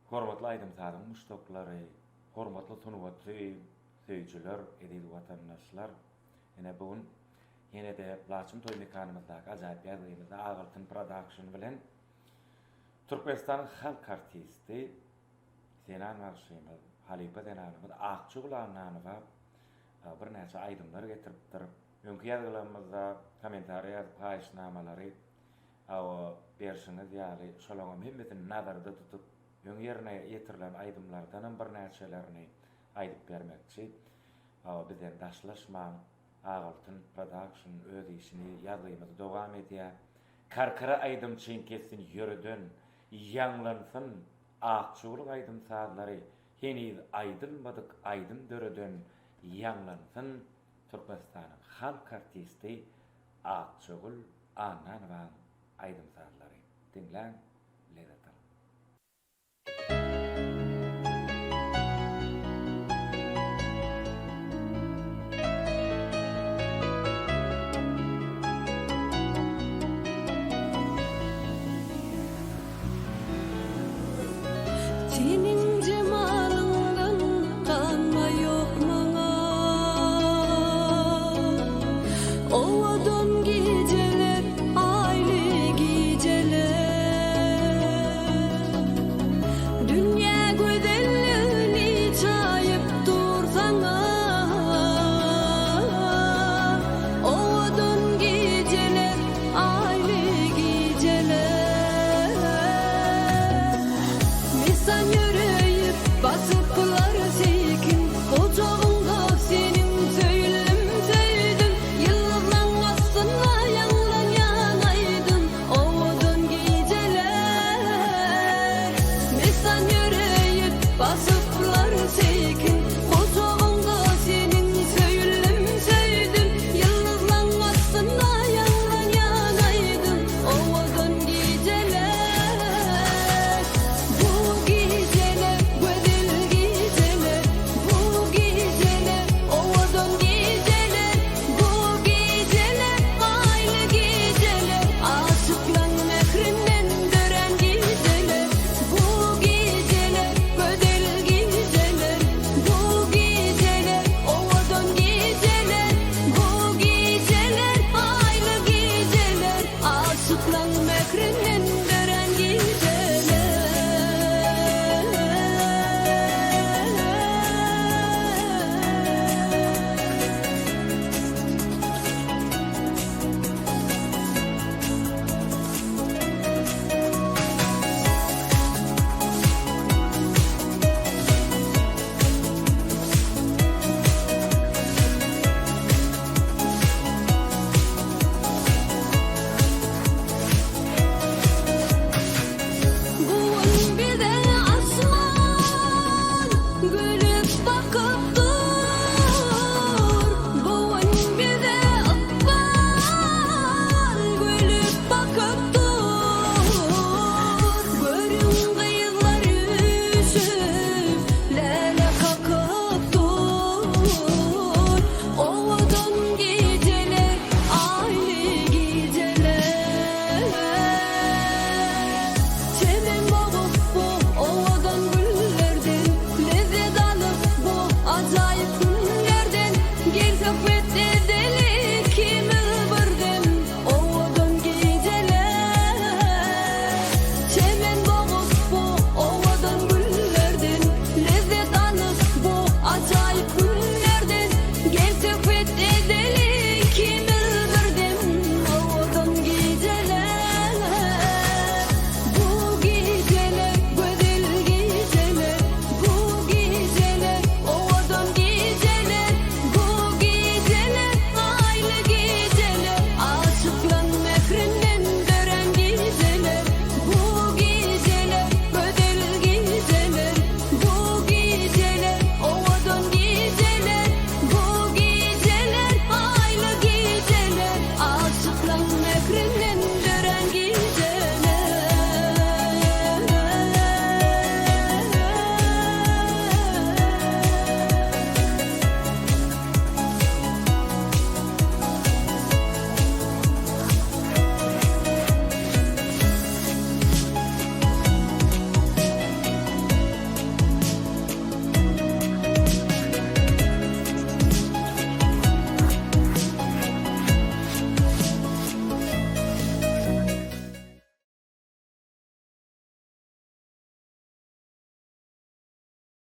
Hormatly aýdymsaryň muşdoklary, hormatly tunuwatly söýjüler, edil watandaşlar. Ene bugun ýene-de Laçyn toý mekanymyzdaky ajaýyp ýazgymyzda Agyltyn Production bilen Türkmenistanyň halk artisti Senan Marşymyz, Halipa denanymyz Akçugulanyňa bir näçe aýdymlar getiripdir. Öňki ýazgılarymyzda kommentariýa paýşnamalary berşiňiz ýaly şolaňam hemmetini nazarda tutup öň ýerine ýetirilen aýdymlardan bir näçelerini aýdyp bermekçi. Bizden daşlaşma Agyltyn Production öz işini ýazgymyzy dowam edýär. Karkara aýdym çeňkesini ýöreden ýanglansyn Akçugul aýdym sazlary heniz aýdylmadyk aýdym döreden ýanglansyn Türkmenistanyň halk artisti Akçugul Ananowaň aýdym sazlary. Dinläň, lezzet alın. Senin cemalından kanma yok maňa. Owadan geceler, aýly geceler. Dünya gözelligini çaýyp dursaňa. Owadan geceler, aýly geceler. Misan yürüyüp basıplar sekin, ocağında senin söylüm söydüm. Yıldızdan aslında yandan yanaydın, ovadan geceler. Misan yürüyüp basıplar sekin, ocağında senin söylüm söydüm. Yıldızdan aslında yandan yanaydın, ovadan geceler. Bu geceler güzel geceler, bu geceler ovadan geceler, bu geceler aýly geceler, aşıklar mehrinden dören geceler. Bu geceler güzel geceler, bu geceler ovadan geceler, bu geceler aýly geceler, aşıklar